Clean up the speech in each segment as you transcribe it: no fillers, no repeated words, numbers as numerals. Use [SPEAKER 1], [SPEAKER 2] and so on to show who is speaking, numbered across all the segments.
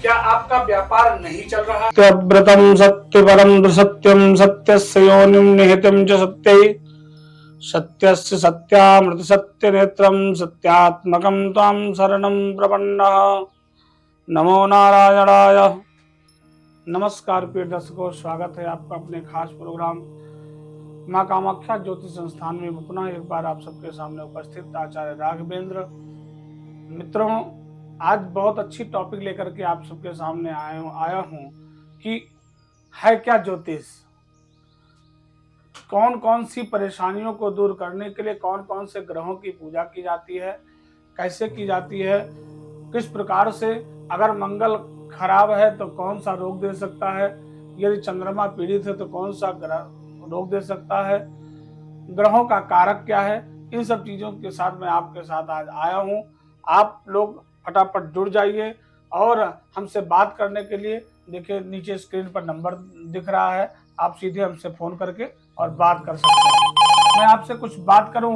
[SPEAKER 1] क्या आपका व्यापार नहीं चल रहा? सत्यव्रतम सत्यपरम सत्यम सत्यस्य योनिम निहितम च सत्यै सत्यस्य सत्यामृत सत्य नेत्रम सत्यात्मकम त्वां शरणं प्रपन्नः। नमो नारायणाय। नमस्कार प्रिय दर्शकों, स्वागत है आपका अपने खास प्रोग्राम मां कामाख्या ज्योतिष संस्थान में पुनः एक बार आप सबके सामने उपस्थित आचार्य राघवेंद्र। मित्रों, आज बहुत अच्छी टॉपिक लेकर के आप सबके सामने आया हूं कि है क्या ज्योतिष, कौन कौन सी परेशानियों को दूर करने के लिए कौन कौन से ग्रहों की पूजा की जाती है, कैसे की जाती है, किस प्रकार से, अगर मंगल खराब है तो कौन सा रोग दे सकता है, यदि चंद्रमा पीड़ित है तो कौन सा ग्रह रोग दे सकता है, ग्रहों का कारक क्या है, इन सब चीजों के साथ मैं आपके साथ आज आया हूं। आप लोग फटाफट जुड़ जाइए और हमसे बात करने के लिए देखिए नीचे स्क्रीन पर नंबर दिख रहा है, आप सीधे हमसे फोन करके और बात कर सकते हैं। मैं आपसे कुछ बात करूं,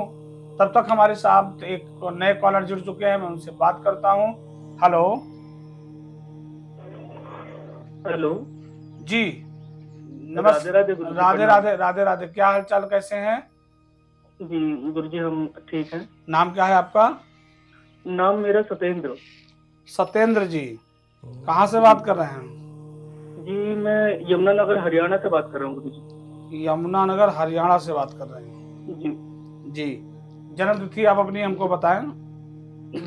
[SPEAKER 1] तब तक हमारे साथ एक नए कॉलर जुड़ चुके हैं, मैं उनसे बात करता हूं। हेलो
[SPEAKER 2] हेलो
[SPEAKER 1] जी, नमस्ते। राधे राधे राधे राधे। क्या हाल चाल, कैसे हैं
[SPEAKER 2] जी? गुरुजी हम ठीक हैं।
[SPEAKER 1] नाम क्या है आपका?
[SPEAKER 2] नाम मेरा सत्येंद्र।
[SPEAKER 1] सत्येंद्र जी, कहाँ से बात कर रहे हैं?
[SPEAKER 2] जी मैं यमुनानगर हरियाणा से बात कर रहा हूँ गुरुजी।
[SPEAKER 1] यमुनानगर हरियाणा से बात कर रहे हैं
[SPEAKER 2] जी
[SPEAKER 1] जी। जन्म तिथि आप अपनी हमको बताएं।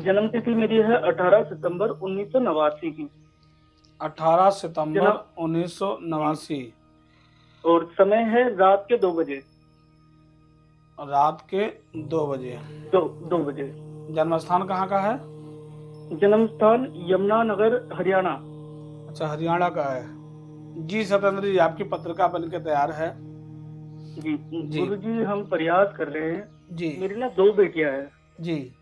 [SPEAKER 2] जन्म तिथि मेरी है 18 सितंबर 1989 की।
[SPEAKER 1] 18 सितंबर 1989।
[SPEAKER 2] और समय है रात के 2 बजे।
[SPEAKER 1] रात के 2 बजे।
[SPEAKER 2] 2 बजे।
[SPEAKER 1] जन्म स्थान कहाँ का है?
[SPEAKER 2] जन्म स्थान यमुनानगर हरियाणा।
[SPEAKER 1] अच्छा, हरियाणा का है जी। सत्येंद्र जी, आपकी पत्रिका बनके तैयार है
[SPEAKER 2] जी
[SPEAKER 1] जी।
[SPEAKER 2] गुरुजी हम प्रयास कर रहे हैं
[SPEAKER 1] जी।
[SPEAKER 2] मेरी ना 2 बेटियां हैं
[SPEAKER 1] जी।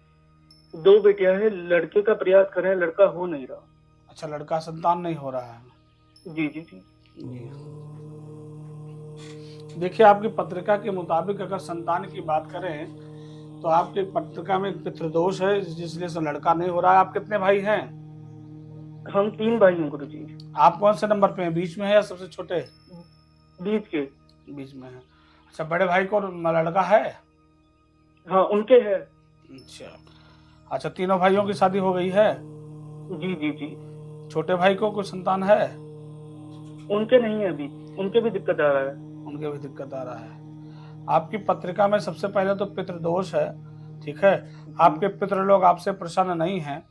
[SPEAKER 2] 2 बेटियां हैं, लड़के का प्रयास कर रहे हैं, लड़का हो नहीं रहा।
[SPEAKER 1] अच्छा, लड़का संतान नहीं हो रहा है।
[SPEAKER 2] जी जी जी
[SPEAKER 1] जी, देखिए आपकी पत्रिका के मुताबिक अगर संतान की बात करें तो आपकी पत्रिका में पितृदोष है, जिसलिए से लड़का नहीं हो रहा है। आप कितने भाई हैं?
[SPEAKER 2] हम 3 भाई हैं गुरुजी।
[SPEAKER 1] आप कौन से नंबर पे हैं, बीच में है या सबसे छोटे?
[SPEAKER 2] बीच के।
[SPEAKER 1] बीच में है। अच्छा, बड़े भाई को लड़का है?
[SPEAKER 2] हाँ उनके है।
[SPEAKER 1] अच्छा अच्छा, तीनों भाइयों की शादी हो गई है?
[SPEAKER 2] जी जी जी।
[SPEAKER 1] छोटे भाई को कोई संतान है?
[SPEAKER 2] उनके नहीं है, अभी उनके भी दिक्कत आ रहा है।
[SPEAKER 1] उनके भी दिक्कत आ रहा है। आपकी पत्रिका में सबसे पहले तो पितृदोष है, ठीक है। आपके पितृ लोग आपसे प्रसन्न नहीं हैं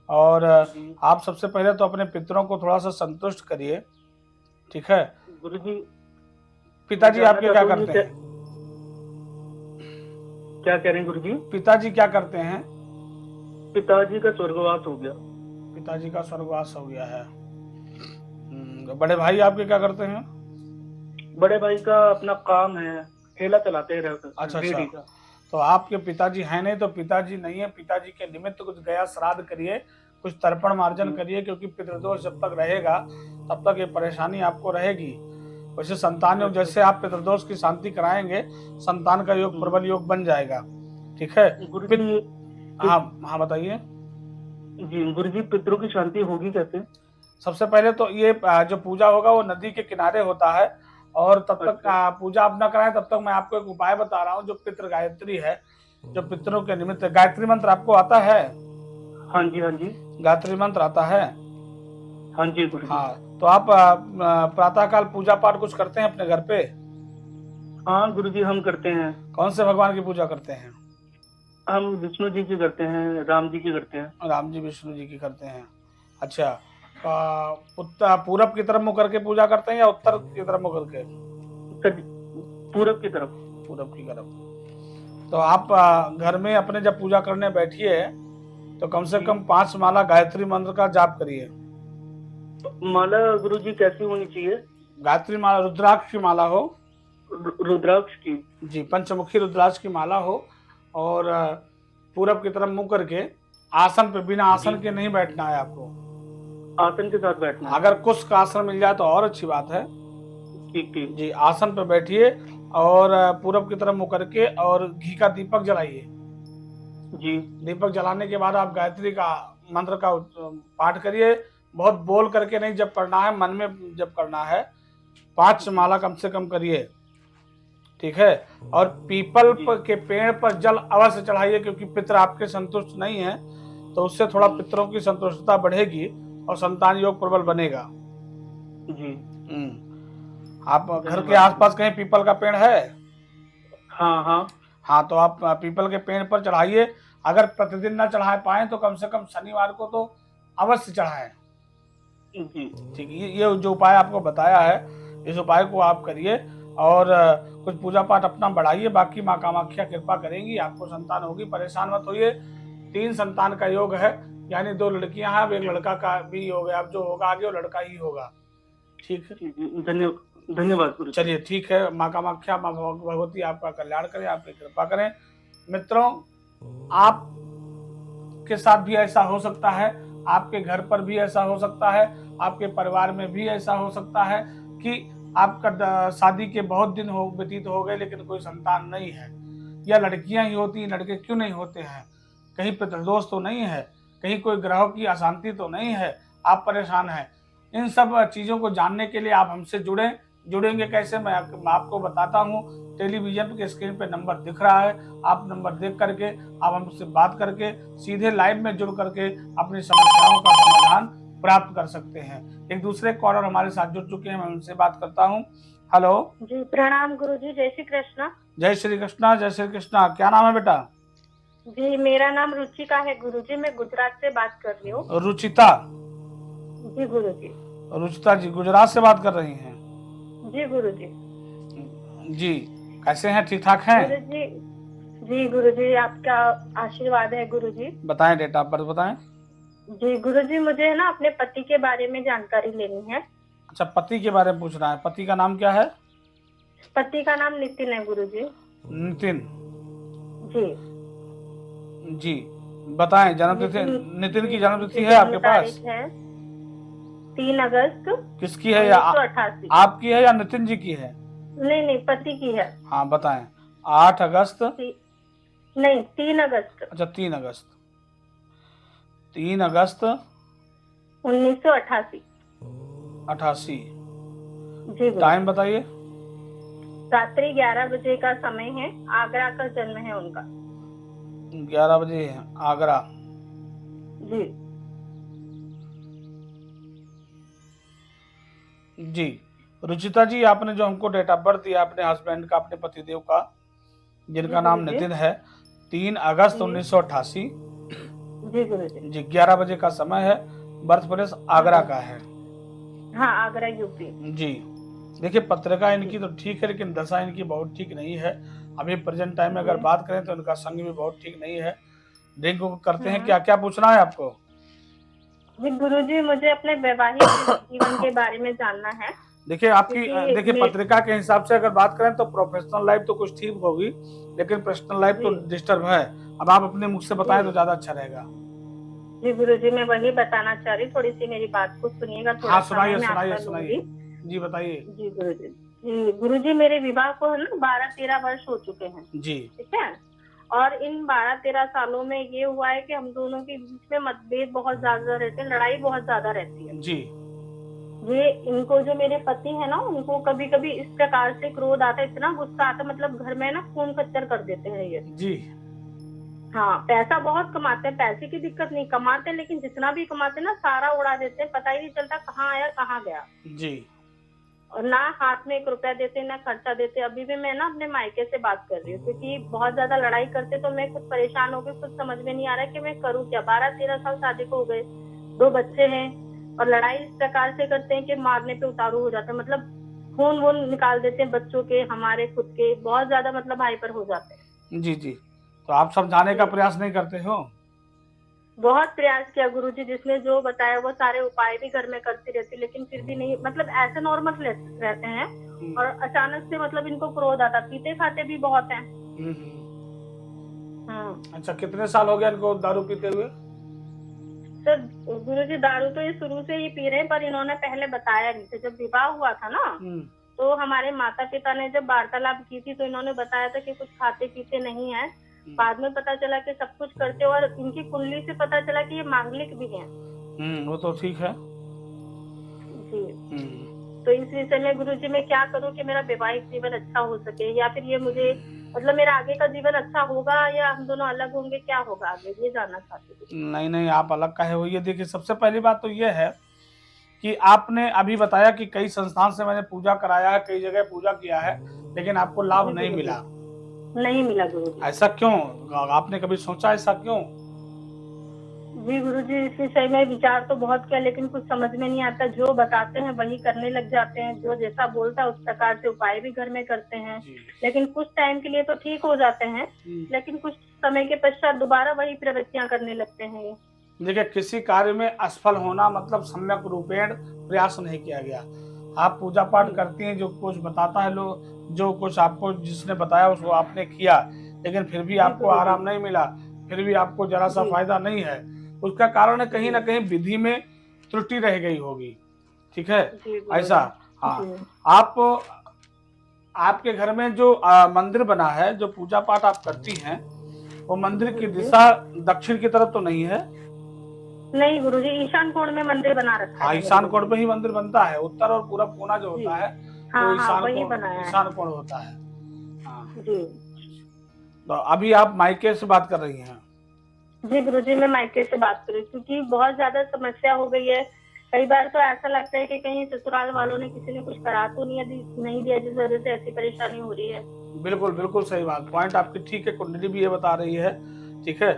[SPEAKER 1] और आप सबसे पहले तो अपने पितरों को थोड़ा सा संतुष्ट करिए, ठीक है।
[SPEAKER 2] गुरुजी
[SPEAKER 1] पिताजी आपके क्या करते हैं?
[SPEAKER 2] क्या कह रहे हैं गुरुजी?
[SPEAKER 1] पिताजी क्या करते हैं?
[SPEAKER 2] पिताजी का स्वर्गवास हो गया।
[SPEAKER 1] पिताजी का स्वर्गवास हो गया है। बड़े भाई आपके क्या करते हैं?
[SPEAKER 2] बड़े भाई का अपना काम है, ठेला चलाते रहते हैं।
[SPEAKER 1] अच्छा अच्छा, तो आपके पिताजी हैं नहीं, तो पिताजी नहीं है, पिताजी के निमित्त कुछ गया श्राद्ध करिए, कुछ तर्पण मार्जन करिए, क्योंकि पितृदोष जब तक रहेगा तब तक ये परेशानी आपको रहेगी। वैसे संतान योग, जैसे आप पितृदोष की शांति कराएंगे संतान का योग प्रबल योग बन जाएगा, ठीक है। हाँ बताइए
[SPEAKER 2] जी। गुरुजी पितरों की शांति होगी कैसे?
[SPEAKER 1] सबसे पहले तो ये जो पूजा होगा वो नदी के किनारे होता है, और तब तक पूजा आप न कराएं तब तक मैं आपको एक उपाय बता रहा हूँ। जो पितृ गायत्री है, जो पितरों के निमित्त, गायत्री मंत्र आपको आता है?
[SPEAKER 2] हाँ जी हाँ जी।
[SPEAKER 1] गायत्री मंत्र आता है?
[SPEAKER 2] हाँ जी गुरुजी।
[SPEAKER 1] हाँ, तो आप प्रातः काल पूजा पाठ कुछ करते हैं अपने घर पे?
[SPEAKER 2] हाँ गुरुजी हम करते हैं।
[SPEAKER 1] कौन से भगवान की पूजा करते हैं?
[SPEAKER 2] हम विष्णु जी की करते हैं, राम जी की करते हैं।
[SPEAKER 1] राम जी विष्णु जी की करते हैं। अच्छा, पूरब की तरफ मुँह करके पूजा करते हैं या उत्तर की तरफ मुँह करके?
[SPEAKER 2] पूरब की तरफ।
[SPEAKER 1] पूरब की तरफ। तो आप घर में अपने जब पूजा करने बैठिए तो कम से कम 5 माला गायत्री मंत्र का जाप करिए।
[SPEAKER 2] माला गुरुजी कैसी होनी चाहिए?
[SPEAKER 1] गायत्री माला रुद्राक्ष की माला हो।
[SPEAKER 2] रुद्राक्ष की? जी।
[SPEAKER 1] पंचमुखी रुद्राक्ष की माला हो, और पूरब की तरफ मुंह करके आसन पे, बिना आसन के नहीं बैठना है आपको,
[SPEAKER 2] आसन के साथ बैठना है।
[SPEAKER 1] अगर कुछ का आसन मिल जाए तो और अच्छी बात है।
[SPEAKER 2] ठीक ठीक
[SPEAKER 1] जी, आसन पे बैठिए और पूरब की तरफ मुंह करके और घी का दीपक जलाइए। जी, दीपक जलाने के बाद आप गायत्री का मंत्र का पाठ करिए, बहुत बोल करके नहीं जप करना है, मन में जप करना है। 5 माला कम से कम करिए, ठीक है। और पीपल के पेड़ पर जल अवश्य चढ़ाइए, क्योंकि पितर आपके संतुष्ट नहीं है, तो उससे थोड़ा पितरों की संतुष्टता बढ़ेगी और संतान योग प्रबल बनेगा
[SPEAKER 2] जी।
[SPEAKER 1] आप घर के आसपास कहीं पीपल का पेड़ है?
[SPEAKER 2] हाँ हाँ
[SPEAKER 1] हाँ, तो आप पीपल के पेड़ पर चढ़ाइए। अगर प्रतिदिन ना चढ़ा पाए तो कम से कम शनिवार को तो अवश्य चढ़ाएं।
[SPEAKER 2] जी।
[SPEAKER 1] ठीक है, ये जो उपाय आपको बताया है, इस उपाय को आप करिए और कुछ पूजा पाठ अपना बढ़ाइए। बाकी माँ कामाख्या कृपा करेंगी, आपको संतान होगी, परेशान मत होइए। 3 संतान का योग है, यानी 2 लड़कियां हैं, अब 1 लड़का का भी योग है। अब जो होगा आगे वो लड़का ही होगा, ठीक है।
[SPEAKER 2] धन्यवाद गुरु।
[SPEAKER 1] चलिए ठीक है, माँ कामाख्या, माँ भगवती आपका कल्याण करें, आपकी कृपा करें। मित्रों, आप के साथ भी ऐसा हो सकता है, आपके घर पर भी ऐसा हो सकता है, आपके परिवार में भी ऐसा हो सकता है कि आपका शादी के बहुत दिन व्यतीत हो गए लेकिन कोई संतान नहीं है, या लड़कियां ही होती हैं, लड़के क्यों नहीं होते हैं? कहीं पितृदोष तो नहीं है, कहीं कोई ग्रहों की अशांति तो नहीं है, आप परेशान हैं। इन सब चीज़ों को जानने के लिए आप हमसे जुड़ेंगे कैसे, मैं आपको बताता हूँ। टेलीविजन के स्क्रीन पे नंबर दिख रहा है, आप नंबर देख करके आप हमसे बात करके सीधे लाइव में जुड़ करके अपनी समस्याओं का समाधान प्राप्त कर सकते हैं। एक दूसरे कॉलर हमारे साथ जुड़ चुके हैं, मैं उनसे बात करता हूँ। हेलो
[SPEAKER 3] जी, प्रणाम गुरुजी, जय श्री कृष्णा।
[SPEAKER 1] जय श्री कृष्णा, जय श्री कृष्णा। क्या नाम है बेटा?
[SPEAKER 3] जी, मेरा नाम रुचिका है गुरुजी, मैं गुजरात से बात कर रही हूँ।
[SPEAKER 1] रुचिता?
[SPEAKER 3] जी गुरुजी।
[SPEAKER 1] रुचिता जी गुजरात से बात कर रही हैं?
[SPEAKER 3] जी गुरुजी।
[SPEAKER 1] जी, कैसे हैं? ठीक ठाक हैं?
[SPEAKER 3] गुरुजी, जी गुरुजी, आपका आशीर्वाद है गुरुजी।
[SPEAKER 1] बताएं, डेट ऑफ बर्थ बताएं।
[SPEAKER 3] जी गुरुजी, मुझे ना अपने पति के बारे में जानकारी लेनी है।
[SPEAKER 1] अच्छा, पति के बारे में पूछना है। पति का नाम क्या है?
[SPEAKER 3] पति का नाम नितिन है गुरुजी।
[SPEAKER 1] नितिन
[SPEAKER 3] जी
[SPEAKER 1] जी, बताएं जन्म तिथि। नितिन की जन्म तिथि है आपके पास?
[SPEAKER 3] है 3 अगस्त।
[SPEAKER 1] किसकी है, या
[SPEAKER 3] 1988।
[SPEAKER 1] आपकी है या नितिन जी की है?
[SPEAKER 3] नहीं, पति की है।
[SPEAKER 1] हाँ बताएं। 8 अगस्त?
[SPEAKER 3] नहीं, 3 अगस्त।
[SPEAKER 1] अच्छा, 3 अगस्त। 3 अगस्त
[SPEAKER 3] 1988।
[SPEAKER 1] 88।
[SPEAKER 3] जी,
[SPEAKER 1] टाइम बताइए।
[SPEAKER 3] रात्रि 11 बजे का समय है। आगरा का जन्म है उनका।
[SPEAKER 1] 11 बजे आगरा।
[SPEAKER 3] जी
[SPEAKER 1] जी, रुचिता जी, आपने जो हमको डेट ऑफ बर्थ दिया अपने हस्बैंड का, अपने पतिदेव का, जिनका नाम नितिन है, 3 अगस्त 1988।
[SPEAKER 3] जी गुरुजी।
[SPEAKER 1] जी, 11 बजे का समय है। बर्थ प्लेस आगरा का है।
[SPEAKER 3] हाँ, आगरा यूपी।
[SPEAKER 1] जी, देखिए पत्रिका इनकी तो ठीक है, लेकिन दशा इनकी बहुत ठीक नहीं है। अभी प्रेजेंट टाइम में अगर बात करें तो इनका संग भी बहुत ठीक नहीं है। ड्रिंक करते हैं। क्या क्या पूछना है आपको?
[SPEAKER 3] जी गुरुजी, मुझे अपने वैवाहिक जीवन के बारे में जानना है।
[SPEAKER 1] देखिए देखिए पत्रिका के हिसाब से अगर बात करें तो प्रोफेशनल लाइफ तो कुछ ठीक होगी, लेकिन पर्सनल लाइफ तो डिस्टर्ब है। अब आप अपने मुख से बताएं तो ज्यादा अच्छा रहेगा।
[SPEAKER 3] जी गुरुजी, मैं वही बताना चाह रही, थोड़ी सी मेरी बात को सुनिएगा।
[SPEAKER 1] हाँ, सुनाइए। जी बताइए।
[SPEAKER 3] जी गुरुजी। जी गुरुजी, मेरे विवाह को है ना 12-13 वर्ष हो चुके हैं।
[SPEAKER 1] जी,
[SPEAKER 3] ठीक है। और इन 12-13 सालों में ये हुआ है कि हम दोनों के बीच में मतभेद बहुत ज्यादा रहते हैं, लड़ाई बहुत ज्यादा रहती है।
[SPEAKER 1] जी,
[SPEAKER 3] ये इनको, जो मेरे पति है ना, उनको कभी कभी इस प्रकार से क्रोध आता है, इतना गुस्सा आता है, मतलब घर में ना खून खच्चर कर देते हैं ये।
[SPEAKER 1] जी,
[SPEAKER 3] हाँ, पैसा बहुत कमाते हैं, पैसे की दिक्कत नहीं, कमाते हैं, लेकिन जितना भी कमाते हैं ना सारा उड़ा देते हैं, पता ही नहीं चलता कहाँ आया कहाँ गया।
[SPEAKER 1] जी,
[SPEAKER 3] और ना हाथ में 1 रुपया देते, ना खर्चा देते। अभी भी मैं ना अपने मायके से बात कर रही हूँ, क्योंकि बहुत ज्यादा लड़ाई करते, तो मैं खुद परेशान हो गई, कुछ समझ में नहीं आ रहा कि मैं करूँ क्या। 12-13 साल शादी को हो गए, 2 बच्चे हैं, और लड़ाई इस प्रकार से करते हैं कि मारने पे उतारू हो जाते हैं, मतलब खून वून निकाल देते हैं, बच्चों के, हमारे खुद के, बहुत ज्यादा मतलब हाइपर हो जाते हैं।
[SPEAKER 1] जी, जी, तो आप समझाने का प्रयास नहीं करते हो?
[SPEAKER 3] बहुत प्रयास किया गुरुजी, जिसने जो बताया वो सारे उपाय भी घर में करती रहती, लेकिन फिर भी नहीं, मतलब ऐसे नॉर्मल रहते हैं। और अचानक से मतलब इनको क्रोध आता, पीते खाते भी बहुत हैं।
[SPEAKER 1] अच्छा, कितने साल हो गया इनको दारू पीते हुए?
[SPEAKER 3] सर गुरुजी, दारू तो ये शुरू से ही पी रहे हैं, पर इन्होंने पहले बताया नहीं था। जब विवाह हुआ था ना, तो हमारे माता पिता ने जब वार्तालाप की थी, तो इन्होंने बताया था कि कुछ खाते पीते नहीं है। बाद में पता चला कि सब कुछ करते, और इनकी कुंडली से पता चला कि ये मांगलिक भी हैं।
[SPEAKER 1] वो तो ठीक है।
[SPEAKER 3] तो इस विषय में गुरुजी मैं क्या करूं कि मेरा वैवाहिक जीवन अच्छा हो सके, या फिर ये मुझे मतलब मेरा आगे का जीवन अच्छा होगा या हम दोनों अलग होंगे, क्या होगा आगे, ये जानना चाहती हूँ।
[SPEAKER 1] नहीं नहीं, आप अलग काहे हुई है। देखिए, सबसे पहली बात तो ये है कि आपने अभी बताया कि कई संस्थान से मैंने पूजा कराया है, कई जगह पूजा किया है, लेकिन आपको लाभ नहीं मिला।
[SPEAKER 3] नहीं मिला गुरुजी।
[SPEAKER 1] ऐसा क्यों? आपने कभी सोचा ऐसा क्यों?
[SPEAKER 3] जी गुरुजी, इस विषय में विचार तो बहुत किया, लेकिन कुछ समझ में नहीं आता। जो बताते हैं वही करने लग जाते हैं, जो जैसा बोलता है उस प्रकार से उपाय भी घर में करते हैं, लेकिन कुछ टाइम के लिए तो ठीक हो जाते हैं, लेकिन कुछ समय के पश्चात दोबारा वही प्रवृत्तियां करने लगते हैं।
[SPEAKER 1] देखिए, किसी कार्य में असफल होना मतलब सम्यक रूपेण प्रयास नहीं किया गया। आप पूजा पाठ करती हैं, जो कुछ बताता है लोग, जो कुछ आपको जिसने बताया उसको आपने किया, लेकिन फिर भी आपको आराम नहीं मिला, फिर भी आपको जरा सा फायदा नहीं है। उसका कारण है कहीं ना कहीं विधि में त्रुटि रह गई होगी। ठीक है, ऐसा। हाँ, आपके घर में जो मंदिर बना है, जो पूजा पाठ आप करती हैं, वो मंदिर की दिशा दक्षिण की तरफ तो नहीं है?
[SPEAKER 3] नहीं गुरुजी, ईशान कोण में मंदिर बना रखा है।
[SPEAKER 1] हाँ, ईशान कोण पे ही मंदिर बनता है। उत्तर और पूरब कोना जो होता है वो ईशान कोण होता है। हाँ
[SPEAKER 3] जी।
[SPEAKER 1] तो अभी आप मायके से बात कर रही हैं?
[SPEAKER 3] जी गुरुजी, मैं मायके से बात कर रही हूँ, क्योंकि बहुत ज्यादा समस्या हो गई है। कई बार तो ऐसा लगता है कि कहीं ससुराल वालों ने किसी ने कुछ करा तो नहीं दिया, जिस वजह से ऐसी परेशानी हो रही है।
[SPEAKER 1] बिल्कुल बिल्कुल सही बात, पॉइंट आपकी ठीक है, कुंडली भी ये बता रही है। ठीक है,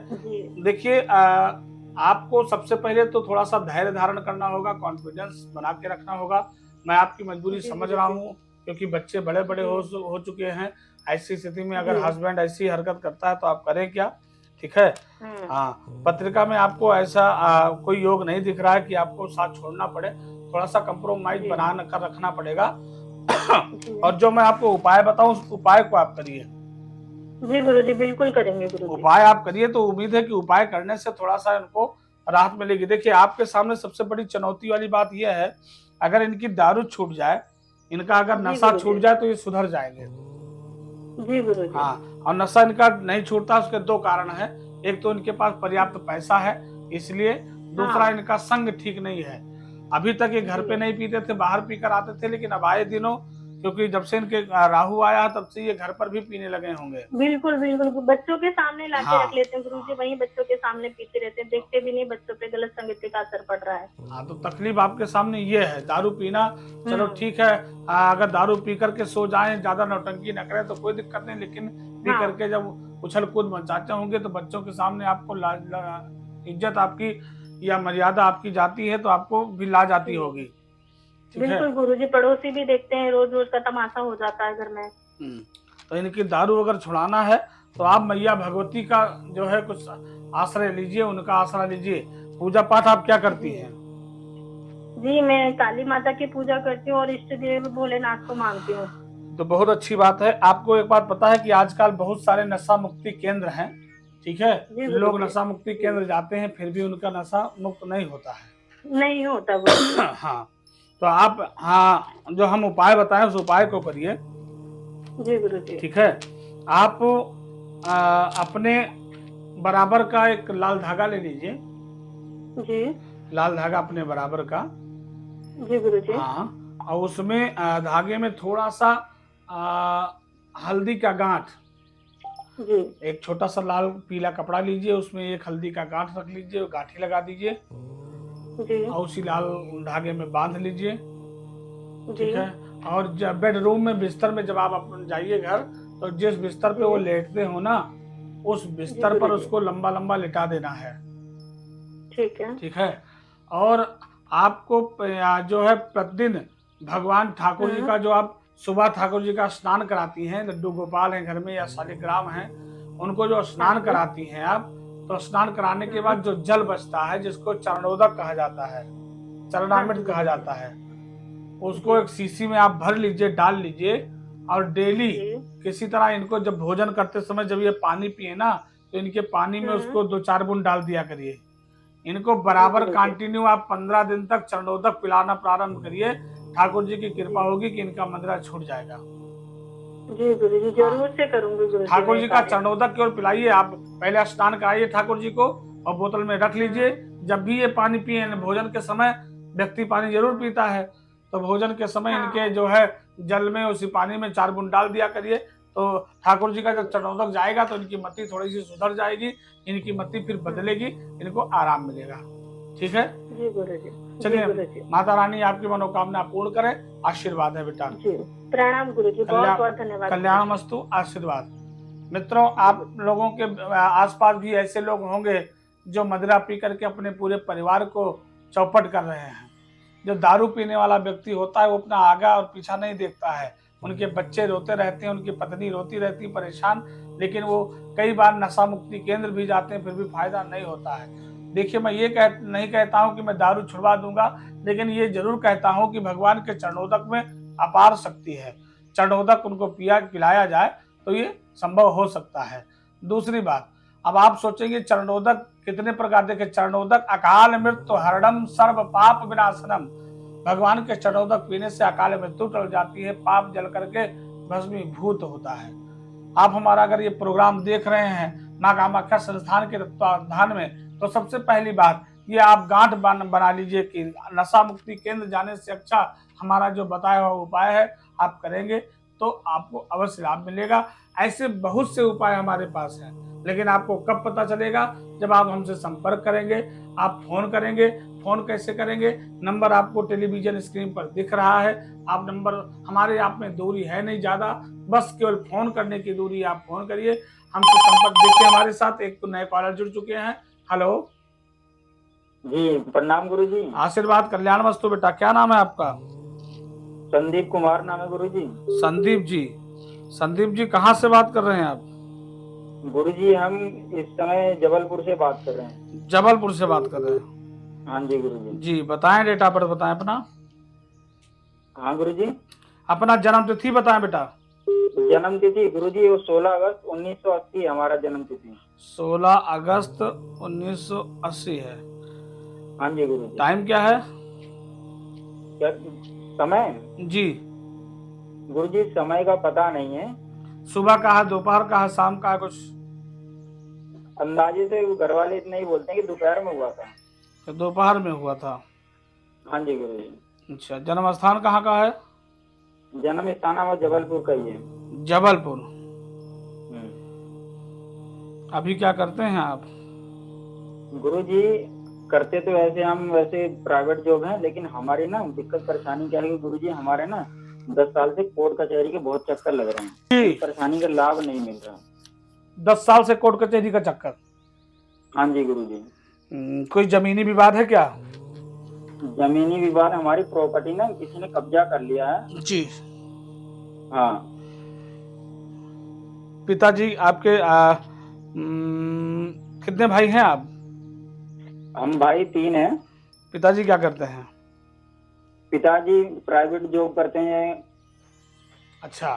[SPEAKER 1] देखिए, आपको सबसे पहले तो थोड़ा सा धैर्य धारण करना होगा, कॉन्फिडेंस बना के रखना होगा। मैं आपकी मजबूरी समझ रहा हूँ, क्योंकि बच्चे बड़े बड़े हो चुके हैं। ऐसी स्थिति में अगर हस्बैंड ऐसी हरकत करता है तो आप करें क्या? ठीक है। हाँ, पत्रिका में आपको ऐसा कोई योग नहीं दिख रहा है कि आपको साथ छोड़ना पड़े। थोड़ा सा कंप्रोमाइज बना कर रखना पड़ेगा। और जो मैं आपको उपाय बताऊं, उस उपाय को आप करिए।
[SPEAKER 3] जी गुरुजी, बिल्कुल करेंगे गुरुजी।
[SPEAKER 1] उपाय आप करिए, तो उम्मीद है कि उपाय करने से थोड़ा सा इनको राहत मिलेगी। देखिए, आपके सामने सबसे बड़ी चुनौती वाली बात यह है, अगर इनकी दारू छूट जाए, इनका अगर नशा छूट जाए तो ये सुधर जाएंगे।
[SPEAKER 3] जी गुरुजी।
[SPEAKER 1] हाँ, और नशा इनका नहीं छूटता, उसके दो कारण है। एक तो इनके पास पर्याप्त पैसा है इसलिए, दूसरा इनका संग ठीक नहीं है। अभी तक ये घर पे नहीं पीते थे, बाहर पीकर आते थे, लेकिन अब आए दिनों, क्योंकि जब से इनके राहु आया है तब से ये घर पर भी पीने लगे होंगे।
[SPEAKER 3] बिल्कुल बिल्कुल, बच्चों के सामने लाके रख लेते हैं गुरुजी, वहीं बच्चों के सामने पीते रहते हैं, देखते भी नहीं बच्चों पे गलत संगति का असर पड़ रहा है।
[SPEAKER 1] हाँ, तो तकलीफ आपके सामने ये है, दारू पीना चलो ठीक है, अगर दारू पी करके सो जाएं, ज्यादा नौटंकी न करें तो कोई दिक्कत नहीं, लेकिन पी करके जब उछल कूद मचाते होंगे तो बच्चों के सामने आपको इज्जत आपकी या मर्यादा आपकी जाती है तो आपको भी लाज आती होगी।
[SPEAKER 3] बिल्कुल गुरुजी, पड़ोसी भी देखते हैं, रोज रोज का तमाशा हो जाता है घर में।
[SPEAKER 1] तो इनकी दारू अगर छुड़ाना है तो आप मैया भगवती का जो है कुछ आश्रय लीजिए, उनका आसरा लीजिए। पूजा पाठ आप क्या करती हैं?
[SPEAKER 3] जी, मैं काली माता की पूजा करती हूँ और इष्ट देव भोलेनाथ को मानती हूँ।
[SPEAKER 1] तो बहुत अच्छी बात है। आपको एक बात पता है कि आजकल बहुत सारे नशा मुक्ति केंद्र हैं। ठीक है, लोग नशा मुक्ति केंद्र जाते हैं, फिर भी उनका नशा मुक्त नहीं होता है।
[SPEAKER 3] नहीं होता वो।
[SPEAKER 1] हाँ, तो आप जो हम उपाय बताएं उस उपाय को करिए।
[SPEAKER 3] जी गुरुजी। ठीक
[SPEAKER 1] है, आप अपने बराबर का एक लाल धागा ले लीजिए।
[SPEAKER 3] जी।
[SPEAKER 1] लाल धागा अपने बराबर का।
[SPEAKER 3] जी गुरुजी।
[SPEAKER 1] हाँ, और उसमें धागे में थोड़ा सा हल्दी का गांठ,
[SPEAKER 3] जी। एक
[SPEAKER 1] छोटा सा लाल पीला कपड़ा लीजिए, उसमें एक हल्दी का गांठ रख लीजिए, गांठी लगा दीजिए
[SPEAKER 3] जी।
[SPEAKER 1] और उसी लाल धागे में बांध लीजिए। ठीक है, और जब बेडरूम में बिस्तर में जब आप जाइए घर, तो जिस बिस्तर पे वो लेटते हो ना, उस बिस्तर पर उसको लंबा लंबा लिटा देना है।
[SPEAKER 3] ठीक है।
[SPEAKER 1] ठीक है, और आपको जो है प्रतिदिन भगवान ठाकुर जी का, जो आप सुबह ठाकुर जी का स्नान कराती हैं, लड्डू गोपाल हैं घर में या शालिग्राम हैं, उनको जो स्नान कराती हैं आप, तो स्नान कराने के बाद जो जल बचता है, जिसको चरणोदक कहा जाता है, चरणामृत कहा जाता है, उसको एक शीशी में आप भर लीजिए, डाल लीजिए, और डेली किसी तरह इनको जब भोजन करते समय जब ये पानी पिए ना, तो इनके पानी में उसको 2-4 बूंद डाल दिया करिए। इनको बराबर कंटिन्यू आप 15 दिन तक चरणोदक पिलाना प्रारंभ करिए। ठाकुर जी की कृपा होगी कि इनका मंदिरा छूट जाएगा।
[SPEAKER 3] जी गुरुजी, जरूर से करूंगी।
[SPEAKER 1] ठाकुर जी का चरणोदक की ओर पिलाइए। आप पहले स्नान कराइए ठाकुर जी को और बोतल में रख लीजिए। जब भी ये पानी पिए, भोजन के समय व्यक्ति पानी जरूर पीता है, तो भोजन के समय
[SPEAKER 3] हाँ।
[SPEAKER 1] इनके जो है जल में उसी पानी में 4 बूंद डाल दिया करिए। तो ठाकुर जी का जब चरणोदक जाएगा तो इनकी मति थोड़ी सी सुधर जाएगी, इनकी मति फिर बदलेगी, इनको आराम मिलेगा। ठीक है,
[SPEAKER 3] जी गुरुजी।
[SPEAKER 1] चलिए
[SPEAKER 3] जी गुरुजी।
[SPEAKER 1] माता रानी आपकी मनोकामना पूर्ण करे। आशीर्वाद है बेटा।
[SPEAKER 3] जी प्रणाम गुरुजी, बहुत बहुत धन्यवाद।
[SPEAKER 1] कल्याणमस्तु, आशीर्वाद। मित्रों, आप लोगों के आसपास भी ऐसे लोग होंगे जो मदिरा पी करके अपने पूरे परिवार को चौपट कर रहे हैं। जो दारू पीने वाला व्यक्ति होता है वो अपना आगा और पीछा नहीं देखता है। उनके बच्चे रोते रहते हैं, उनकी पत्नी रोती रहती है परेशान, लेकिन वो कई बार नशा मुक्ति केंद्र भी जाते हैं, फिर भी फायदा नहीं होता है। देखिए, मैं ये नहीं कहता हूँ कि मैं दारू छुड़वा दूंगा, लेकिन ये जरूर कहता हूँ कि भगवान के चरणोदक में अपार शक्ति है। चरणोदक उनको पिलाया जाए तो ये संभव हो सकता है। दूसरी बात, अब आप सोचेंगे चरणोदक कितने प्रकार, देखे चरणोदक अकाल मृत्यु हरणम सर्व पाप विनाशनम। भगवान के चरणोदक पीने से अकाल मृत्यु टल जाती है, पाप जल करके भस्मीभूत होता है। आप हमारा अगर ये प्रोग्राम देख रहे हैं मां कामाख्या संस्थान के तत्वावधान में, तो सबसे पहली बात ये आप गांठ बना लीजिए कि नशा मुक्ति केंद्र जाने से अच्छा हमारा जो बताया हुआ उपाय है आप करेंगे तो आपको अवश्य लाभ मिलेगा। ऐसे बहुत से उपाय हमारे पास हैं, लेकिन आपको कब पता चलेगा? जब आप हमसे संपर्क करेंगे, आप फोन करेंगे। फोन कैसे करेंगे? नंबर आपको टेलीविजन स्क्रीन पर दिख रहा है। आप नंबर, हमारे आप में दूरी है नहीं ज्यादा, बस केवल फोन करने की दूरी। आप फोन करिए, हमसे संपर्क। देखिए हमारे साथ एक तो नए कॉलर जुड़ चुके हैं। हेलो
[SPEAKER 2] जी, प्रणाम गुरुजी।
[SPEAKER 1] आशीर्वाद, कल्याणमस्तु बेटा। क्या नाम है आपका?
[SPEAKER 2] संदीप कुमार नाम है गुरुजी।
[SPEAKER 1] संदीप जी। संदीप जी कहाँ से बात कर रहे हैं आप?
[SPEAKER 2] गुरुजी हम इस समय जबलपुर से बात कर रहे हैं।
[SPEAKER 1] जबलपुर से बात कर रहे हैं?
[SPEAKER 2] हाँ जी गुरुजी।
[SPEAKER 1] जी बताएं, डेट ऑफ बर्थ बताएं अपना।
[SPEAKER 2] हाँ गुरुजी।
[SPEAKER 1] अपना जन्म तिथि बताएं बेटा।
[SPEAKER 2] जन्म तिथि गुरुजी वो 16 अगस्त 1980 है हमारा जन्म तिथि।
[SPEAKER 1] 16 अगस्त 1980 है।
[SPEAKER 2] हाँ जी गुरुजी।
[SPEAKER 1] टाइम क्या है?
[SPEAKER 2] क्या समय?
[SPEAKER 1] जी
[SPEAKER 2] गुरुजी समय का पता नहीं है।
[SPEAKER 1] सुबह का है, दोपहर का है, शाम का है? कुछ
[SPEAKER 2] अंदाजे से घर वाले इतना ही बोलते हैं कि दोपहर में हुआ था।
[SPEAKER 1] तो दोपहर में हुआ था।
[SPEAKER 2] हाँ जी गुरुजी।
[SPEAKER 1] अच्छा, जन्म स्थान कहाँ का है?
[SPEAKER 2] जन्म स्थान हमारा जबलपुर का ही है।
[SPEAKER 1] जबलपुर। अभी क्या करते हैं आप?
[SPEAKER 2] गुरुजी करते तो वैसे प्राइवेट जॉब है, लेकिन हमारी ना दिक्कत परेशानी क्या है कि गुरुजी हमारे ना 10 साल से कोर्ट कचहरी के बहुत चक्कर लग रहे हैं। परेशानी का लाभ नहीं मिल रहा।
[SPEAKER 1] 10 साल से कोर्ट कचहरी का चक्कर?
[SPEAKER 2] हाँ जी गुरुजी।
[SPEAKER 1] कोई जमीनी विवाद है क्या?
[SPEAKER 2] जमीनी विवाद, हमारी प्रॉपर्टी ना किसी ने कब्जा कर लिया है।
[SPEAKER 1] जी।
[SPEAKER 2] हाँ।
[SPEAKER 1] पिताजी आपके कितने भाई हैं आप?
[SPEAKER 2] हम भाई 3 हैं।
[SPEAKER 1] पिताजी क्या करते हैं?
[SPEAKER 2] पिताजी प्राइवेट जॉब करते हैं।
[SPEAKER 1] अच्छा,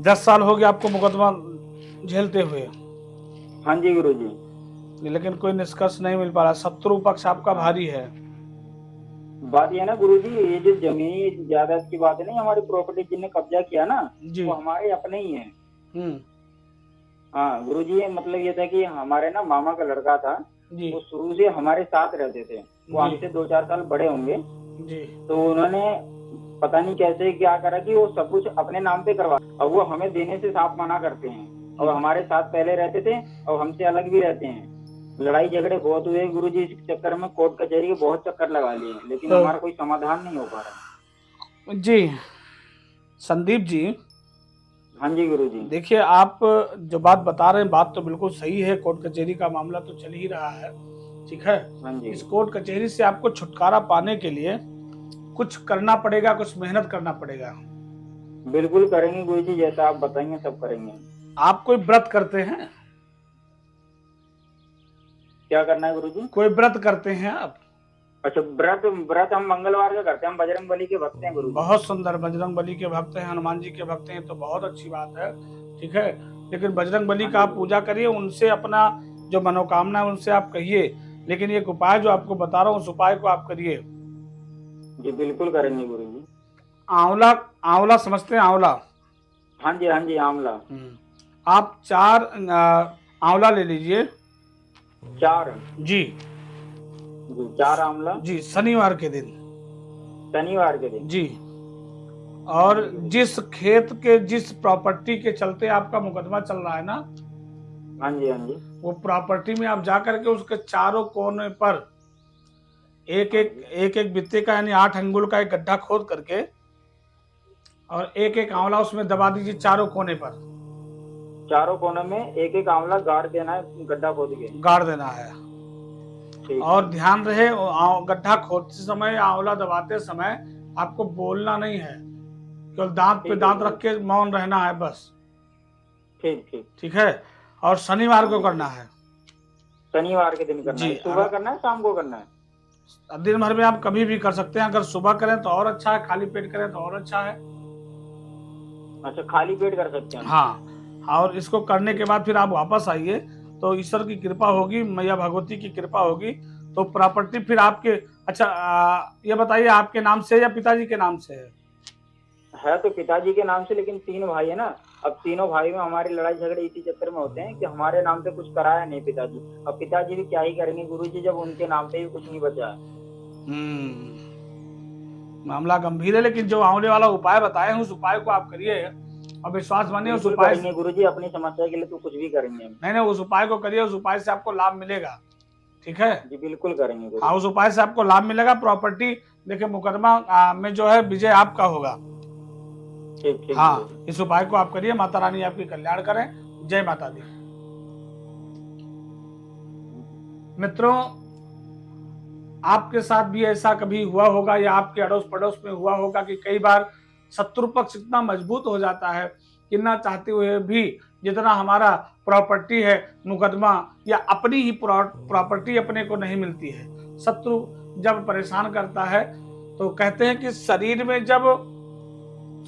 [SPEAKER 1] 10 साल हो गया आपको मुकदमा झेलते हुए?
[SPEAKER 2] हाँ जी गुरुजी।
[SPEAKER 1] लेकिन कोई निष्कर्ष नहीं मिल पा रहा, शत्रु पक्ष आपका भारी है।
[SPEAKER 2] बात ये है ना गुरुजी, ये जो जमीन जायदाद की बात है नहीं, हमारी प्रॉपर्टी जिनने कब्जा किया ना
[SPEAKER 1] जी।
[SPEAKER 2] वो हमारे अपने ही है। हाँ गुरुजी, मतलब ये था कि हमारे ना मामा का लड़का था
[SPEAKER 1] जी।
[SPEAKER 2] वो शुरू से हमारे साथ रहते थे। वो हमसे 2-4 साल बड़े होंगे
[SPEAKER 1] जी।
[SPEAKER 2] तो उन्होंने पता नहीं कैसे क्या करा कि वो सब कुछ अपने नाम पे करवा, और वो हमें देने से साफ मना करते हैं। और हमारे साथ पहले रहते थे और हमसे अलग भी रहते हैं। लड़ाई झगड़े बहुत हुए गुरुजी, इस चक्कर में कोर्ट कचहरी के बहुत चक्कर लगा लिए, लेकिन हमारा कोई समाधान नहीं हो पा रहा।
[SPEAKER 1] जी संदीप जी।
[SPEAKER 2] हाँ जी गुरुजी।
[SPEAKER 1] देखिए, आप जो बात बता रहे हैं बात तो बिल्कुल सही है। कोर्ट कचहरी का मामला तो चल ही रहा है, ठीक है।
[SPEAKER 2] हाँ जी।
[SPEAKER 1] इस कोर्ट कचहरी से आपको छुटकारा पाने के लिए कुछ करना पड़ेगा, कुछ मेहनत करना पड़ेगा।
[SPEAKER 2] बिल्कुल करेंगे गुरुजी, जैसा आप बताएंगे सब करेंगे।
[SPEAKER 1] आप कोई व्रत करते हैं?
[SPEAKER 2] क्या करना है गुरुजी?
[SPEAKER 1] कोई व्रत करते हैं आप?
[SPEAKER 2] अच्छा, व्रत हम मंगलवार का करते हैं। हम बजरंग बली के भक्त हैं गुरुजी।
[SPEAKER 1] बहुत सुंदर, बजरंग बली के भक्त हैं, हनुमान जी के भक्त हैं, तो बहुत अच्छी बात है, ठीक है। लेकिन बजरंग बली का आप पूजा करिए, उनसे अपना जो मनोकामना है उनसे आप कहिए। लेकिन एक उपाय जो आपको बता रहा हूँ उस उपाय को आप करिए।
[SPEAKER 2] जी बिल्कुल करेंगे गुरुजी।
[SPEAKER 1] आंवला, आंवला समझते हैं? आंवला।
[SPEAKER 2] हाँ जी हाँ जी, आंवला।
[SPEAKER 1] आप 4 आंवला ले लीजिए।
[SPEAKER 2] 4?
[SPEAKER 1] जी।
[SPEAKER 2] जी 4 आंवला
[SPEAKER 1] जी, शनिवार के दिन।
[SPEAKER 2] शनिवार के दिन।
[SPEAKER 1] जी। और जिस खेत के, जिस प्रॉपर्टी के चलते आपका मुकदमा चल रहा है ना,
[SPEAKER 2] हाँ जी, हाँ जी।
[SPEAKER 1] वो प्रॉपर्टी में आप जा करके उसके चारों कोने पर एक बित्ते का यानी 8 अंगुल का एक गड्ढा खोद करके और एक आंवला उसमें दबा दीजिए चारों कोने पर।
[SPEAKER 2] चारों कोनों में एक आंवला गाड़ देना है, गड्ढा खोद के।
[SPEAKER 1] गाड़ देना है।
[SPEAKER 2] ठीक।
[SPEAKER 1] और ध्यान रहे, गड्ढा खोदते समय, आंवला दबाते समय आपको बोलना नहीं है, केवल दांत पे दांत रख के मौन रहना है बस।
[SPEAKER 2] ठीक ठीक
[SPEAKER 1] ठीक है। और शनिवार को करना है।
[SPEAKER 2] शनिवार के दिन करना
[SPEAKER 1] जी,
[SPEAKER 2] है। सुबह करना है, शाम को करना है?
[SPEAKER 1] दिन भर में आप कभी भी कर सकते हैं। अगर सुबह करें तो और अच्छा है, खाली पेट करें तो और अच्छा है।
[SPEAKER 2] अच्छा, खाली पेट कर सकते हैं?
[SPEAKER 1] हाँ। और इसको करने के बाद फिर आप वापस आइए तो ईश्वर की कृपा होगी, मैया भगवती की कृपा होगी, तो प्रॉपर्टी फिर आपके। अच्छा, ये बताइए आपके नाम से या पिताजी के नाम से
[SPEAKER 2] है तो पिताजी के नाम से, लेकिन 3 भाई है ना। अब तीनों भाई में हमारी लड़ाई झगड़े इसी चक्कर में होते हैं कि हमारे नाम पे कुछ कराया नहीं पिताजी। अब पिताजी भी क्या ही करेंगे गुरुजी, जब उनके नाम पे भी कुछ नहीं बचा है।
[SPEAKER 1] मामला गंभीर है, लेकिन जो आंवले वाला उपाय बताए हैं उस उपाय को आप करिए और विश्वास मानिए उस उपाय
[SPEAKER 2] करेंगे गुरुजी, अपनी समस्या के लिए तो कुछ भी करेंगे।
[SPEAKER 1] नहीं, उस उपाय को करिए, उस उपाय से आपको लाभ मिलेगा। ठीक है
[SPEAKER 2] जी, बिल्कुल करेंगे गुरुजी।
[SPEAKER 1] हाँ, उस उपाय से आपको लाभ मिलेगा। प्रॉपर्टी देखिए, मुकदमा में जो है विजय आपका होगा।
[SPEAKER 2] ठीक ठीक।
[SPEAKER 1] हाँ, इस उपाय को आप करिए। माता रानी आपकी कल्याण करें। जय माता दी। मित्रों, आपके साथ भी ऐसा कभी हुआ होगा या आपके अड़ोस पड़ोस में हुआ होगा कि कई बार शत्रु पक्ष इतना मजबूत हो जाता है कि ना चाहते हुए भी जितना हमारा प्रॉपर्टी है, मुकदमा या अपनी ही प्रॉपर्टी अपने को नहीं मिलती है। शत्रु जब परेशान करता है तो कहते हैं कि शरीर में जब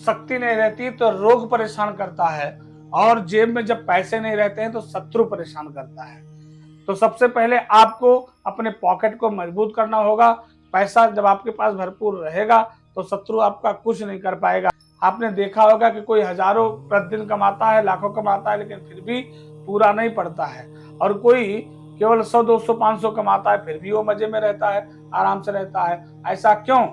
[SPEAKER 1] शक्ति नहीं रहती तो रोग परेशान करता है, और जेब में जब पैसे नहीं रहते हैं तो शत्रु परेशान करता है। तो सबसे पहले आपको अपने पॉकेट को मजबूत करना होगा। पैसा जब आपके पास भरपूर रहेगा तो शत्रु आपका कुछ नहीं कर पाएगा। आपने देखा होगा कि कोई हजारों प्रतिदिन कमाता है, लाखों कमाता है, लेकिन फिर भी पूरा नहीं पड़ता है। और कोई केवल 100, 200, 500 कमाता है, फिर भी वो मजे में रहता है, आराम से रहता है। ऐसा क्यों?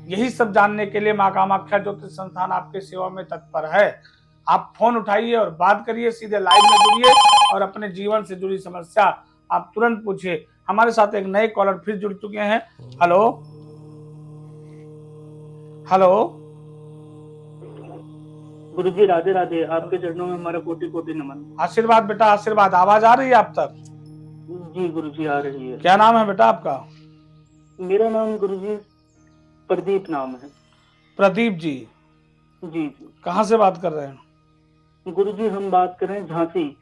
[SPEAKER 1] यही सब जानने के लिए माँ कामाख्या ज्योतिष संस्थान आपके सेवा में तत्पर है। आप फोन उठाइए और बात करिए, सीधे लाइव में जुड़िए और अपने जीवन से जुड़ी समस्या आप तुरंत पूछिए। हमारे साथ एक नए कॉलर फिर जुड़ चुके हैं। Hello hello.
[SPEAKER 4] गुरुजी राधे राधे। आपके चरणों में हमारा कोटि कोटि नमन।
[SPEAKER 1] आशीर्वाद बेटा, आशीर्वाद। आवाज आ रही है आप तक?
[SPEAKER 4] जी गुरुजी, आ रही है।
[SPEAKER 1] क्या नाम है बेटा आपका?
[SPEAKER 4] मेरा नाम गुरुजी प्रदीप नाम है।
[SPEAKER 1] प्रदीप जी।
[SPEAKER 4] जी जी।
[SPEAKER 1] कहाँ से बात कर रहे हैं?
[SPEAKER 4] गुरुजी हम बात कर रहे हैं झांसी।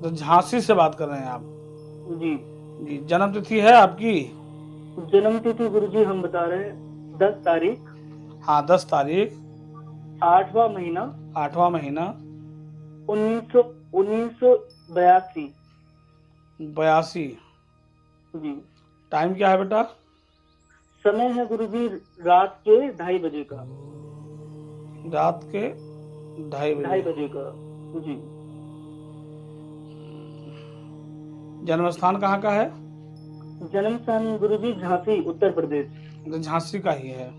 [SPEAKER 1] तो झांसी से बात कर रहे हैं आप?
[SPEAKER 4] जी
[SPEAKER 1] जी। जन्म तिथि है आपकी?
[SPEAKER 4] जन्म तिथि गुरुजी हम बता रहे हैं 10 तारीख।
[SPEAKER 1] हाँ, 10 तारीख
[SPEAKER 4] 8वां महीना
[SPEAKER 1] 8वां महीना
[SPEAKER 4] 1982।
[SPEAKER 1] 82।
[SPEAKER 4] जी।
[SPEAKER 1] टाइम क्या है बेटा?
[SPEAKER 4] समय है गुरुजी रात के 2:30 बजे का।
[SPEAKER 1] रात के 2:30
[SPEAKER 4] बजे का। जी।
[SPEAKER 1] जन्म स्थान कहाँ का है?
[SPEAKER 4] जन्म स्थान गुरुजी झांसी, उत्तर प्रदेश।
[SPEAKER 1] तो झांसी का ही है।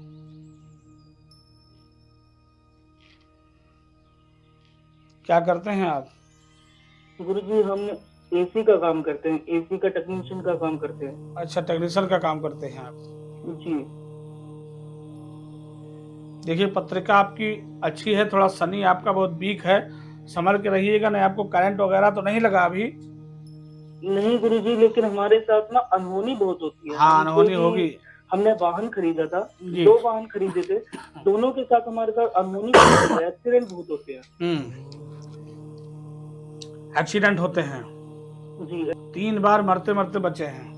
[SPEAKER 1] क्या करते हैं आप?
[SPEAKER 4] गुरुजी हम एसी का काम करते हैं, एसी का टेक्नीशियन का काम करते हैं।
[SPEAKER 1] अच्छा, टेक्नीशियन का काम करते हैं आप?
[SPEAKER 4] जी।
[SPEAKER 1] देखिए, पत्रिका आपकी अच्छी है, थोड़ा शनि आपका बहुत वीक है, संभल के रहिएगा। नहीं आपको करंट वगैरह तो नहीं लगा अभी?
[SPEAKER 4] नहीं गुरुजी, लेकिन हमारे साथ ना अनहोनी बहुत होती है।
[SPEAKER 1] हाँ, अनहोनी होगी।
[SPEAKER 4] हमने वाहन खरीदा था,
[SPEAKER 1] जी।
[SPEAKER 4] 2 वाहन खरीदे थे, दोनों के साथ हमारे साथ अनहोनी एक्सीडेंट बहुत होते हैं।
[SPEAKER 1] एक्सीडेंट होते हैं
[SPEAKER 4] जी।
[SPEAKER 1] 3 बार मरते मरते बचे हैं।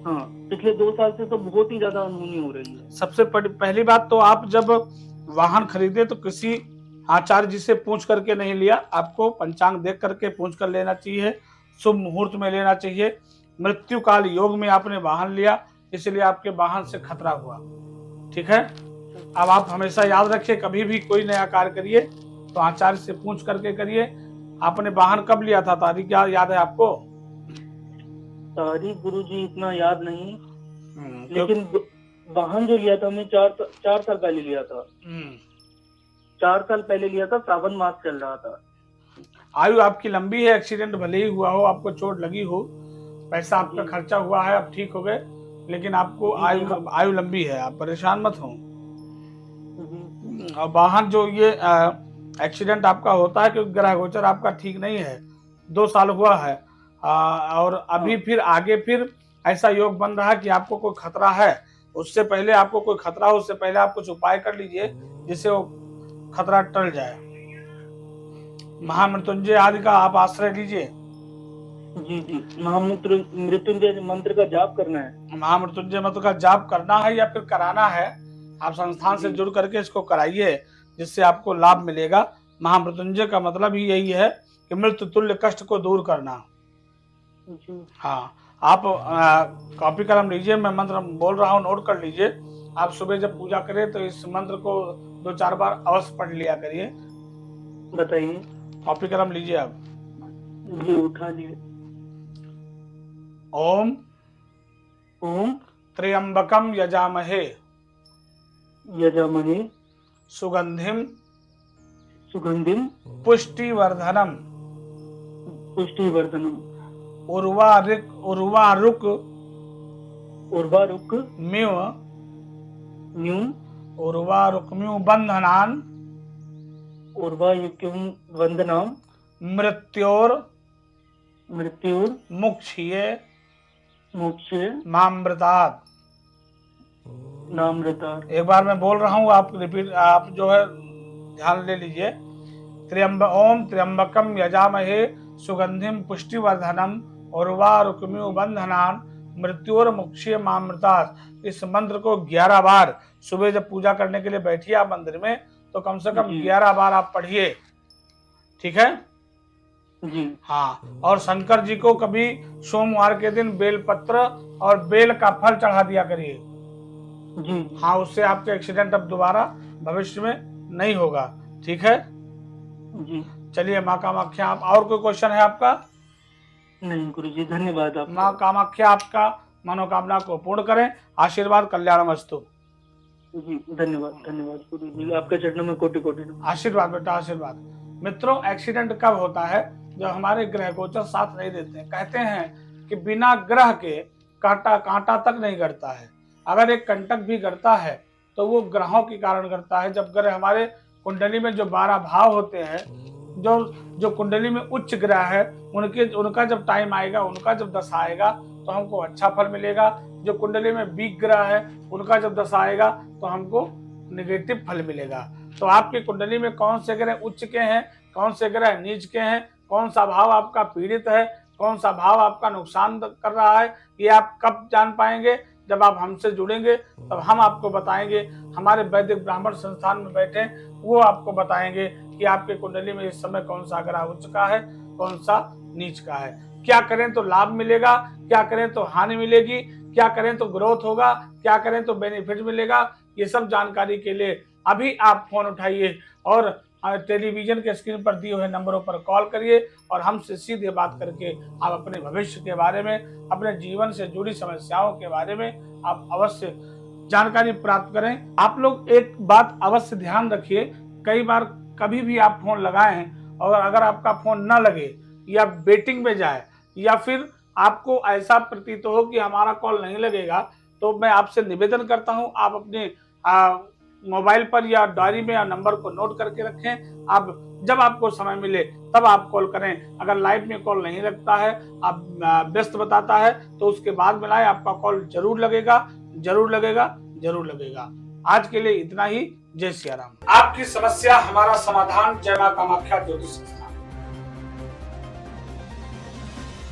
[SPEAKER 4] हाँ, पिछले 2 साल से तो बहुत ही ज्यादा अनहोनी हो रही है।
[SPEAKER 1] सबसे पहली बात तो आप जब वाहन खरीदे तो किसी आचार्य जी से पूछ करके नहीं लिया, आपको पंचांग देख करके पूछ कर लेना चाहिए, शुभ मुहूर्त में लेना चाहिए। मृत्यु काल योग में आपने वाहन लिया, इसलिए आपके वाहन से खतरा हुआ। ठीक है, अब आप हमेशा याद रखिए, कभी भी कोई नया कार्य करिए तो आचार्य से पूछ करके करिए। आपने वाहन कब लिया था, तारीख क्या याद है आपको?
[SPEAKER 4] तारीख गुरुजी इतना याद नहीं,
[SPEAKER 1] क्योंकि
[SPEAKER 4] लेकिन वाहन जो लिया था हमने 4 साल पहले लिया था। 4 साल पहले लिया था, सावन मास चल रहा था।
[SPEAKER 1] आयु आपकी लंबी है, एक्सीडेंट भले ही हुआ हो, आपको चोट लगी हो, पैसा आपका खर्चा हुआ है, आप ठीक हो गए, लेकिन आपको आयु लंबी है, आप परेशान मत हो। और वाहन जो ये एक्सीडेंट आपका होता है क्योंकि ग्रह गोचर आपका ठीक नहीं है, 2 साल हुआ है, और अभी फिर आगे फिर ऐसा योग बन रहा है कि आपको कोई खतरा है। उससे पहले आपको कोई खतरा हो, उससे पहले आप कुछ उपाय कर लीजिए जिससे वो खतरा टल जाए। महामृत्युंजय आदि का आप आश्रय लीजिए।
[SPEAKER 4] जी महामृत्युंजय मंत्र का जाप करना है।
[SPEAKER 1] महामृत्युंजय मंत्र का जाप करना है या फिर कराना है, आप संस्थान से जुड़ करके इसको कराइए, जिससे आपको लाभ मिलेगा। महामृत्युंजय का मतलब ही यही है कि मृत्यु तुल्य कष्ट को दूर करना। हाँ, आप कॉपी कलम लीजिए, मैं मंत्र बोल रहा हूँ, नोट कर लीजिए। आप सुबह जब पूजा करें तो इस मंत्र को 2-4 बार अवश्य पढ़ लिया करिए।
[SPEAKER 4] बताइए।
[SPEAKER 1] कॉपी कलम लीजिए आप।
[SPEAKER 4] जी उठा लिए।
[SPEAKER 1] ओम
[SPEAKER 4] ओम
[SPEAKER 1] त्र्यंबकम यजामहे
[SPEAKER 4] यजामहे
[SPEAKER 1] सुगंधिम
[SPEAKER 4] सुगंधिम
[SPEAKER 1] पुष्टिवर्धनम
[SPEAKER 4] पुष्टिवर्धनम
[SPEAKER 1] उर्वारुक
[SPEAKER 4] उर्वारुक
[SPEAKER 1] म्यु
[SPEAKER 4] न्यूम
[SPEAKER 1] उर्वारुक्म्यु बंधनान
[SPEAKER 4] उर्वायुक्युम वंदनाम
[SPEAKER 1] मृत्योर
[SPEAKER 4] मृत्युर
[SPEAKER 1] मुक्षीय
[SPEAKER 4] मोक्षे
[SPEAKER 1] मामृतात्।
[SPEAKER 4] नामृतात्।
[SPEAKER 1] एक बार मैं बोल रहा हूँ, आप रिपीट, आप जो है ध्यान ले लीजिए। ओम त्र्यंबकम यजामहे सुगंधिम पुष्टिवर्धनम उर्वारुक्म्यु बंधनान मृत्योर मुक्षीय मामृतात्। इस मंत्र को 11 बार सुबह जब पूजा करने के लिए बैठिए आप मंदिर में, तो कम से कम 11 बार आप पढ़िए, ठीक है
[SPEAKER 4] जी।
[SPEAKER 1] हाँ, और शंकर जी को कभी सोमवार के दिन बेलपत्र और बेल का फल चढ़ा दिया करिए
[SPEAKER 4] जी।
[SPEAKER 1] हाँ, उससे आपके एक्सीडेंट अब दोबारा भविष्य में नहीं होगा, ठीक है
[SPEAKER 4] जी।
[SPEAKER 1] चलिए माँ कामाख्या, आप और कोई क्वेश्चन है आपका?
[SPEAKER 4] नहीं गुरुजी, धन्यवाद आपका।
[SPEAKER 1] माँ कामाख्या आपका मनोकामना को पूर्ण करें। आशीर्वाद कल्याणमस्तु।
[SPEAKER 4] जी धन्यवाद गुरुजी, आपके चरणों में कोटि कोटि नमन।
[SPEAKER 1] आशीर्वाद बेटा, आशीर्वाद। मित्रों, एक्सीडेंट कब होता है? जब हमारे ग्रह गोचर साथ नहीं देते हैं। कहते हैं कि बिना ग्रह के कांटा तक नहीं गड़ता है। अगर एक कंटक भी गड़ता है तो वो ग्रहों के कारण गड़ता है। जब ग्रह हमारे कुंडली में जो 12 भाव होते हैं, जो कुंडली में उच्च ग्रह है, उनका जब टाइम आएगा, उनका जब दशा आएगा तो हमको अच्छा फल मिलेगा। जो कुंडली में वीक ग्रह है, उनका जब दशा आएगा तो हमको नेगेटिव फल मिलेगा। तो आपकी कुंडली में कौन से ग्रह उच्च के हैं, कौन से ग्रह नीच के हैं, कौन सा भाव आपका पीड़ित है, कौन सा भाव आपका नुकसान कर रहा है, ये आप कब जान पाएंगे? जब आप हमसे जुड़ेंगे तब हम आपको बताएंगे। हमारे वैदिक ब्राह्मण संस्थान में बैठे, वो आपको बताएंगे कि आपके कुंडली में इस समय कौन सा ग्रह उच्च का है, कौन सा नीच का है। क्या करें तो लाभ मिलेगा, क्या करें तो हानि मिलेगी, क्या करें तो ग्रोथ होगा, क्या करें तो बेनिफिट मिलेगा। ये सब जानकारी के लिए अभी आप फोन उठाइए और टेलीविजन के स्क्रीन पर दिए हुए नंबरों पर कॉल करिए और हमसे सीधे बात करके आप अपने भविष्य के बारे में, अपने जीवन से जुड़ी समस्याओं के बारे में आप अवश्य जानकारी प्राप्त करें। आप लोग एक बात अवश्य ध्यान रखिए, कई बार कभी भी आप फोन लगाएं और अगर आपका फोन न लगे या वेटिंग में जाए या फिर आपको ऐसा प्रतीत हो कि हमारा कॉल नहीं लगेगा, तो मैं आपसे निवेदन करता हूं आप अपने मोबाइल पर या डायरी में या नंबर को नोट करके रखें। आप जब आपको समय मिले तब आप कॉल करें। अगर लाइव में कॉल नहीं लगता है, आप व्यस्त बताता है, तो उसके बाद मिलाएं, आपका कॉल जरूर लगेगा, जरूर लगेगा, जरूर लगेगा। आज के लिए इतना ही। जय सिया राम। आपकी समस्या हमारा समाधान। जय मां कामाख्या ज्योतिष संस्थान।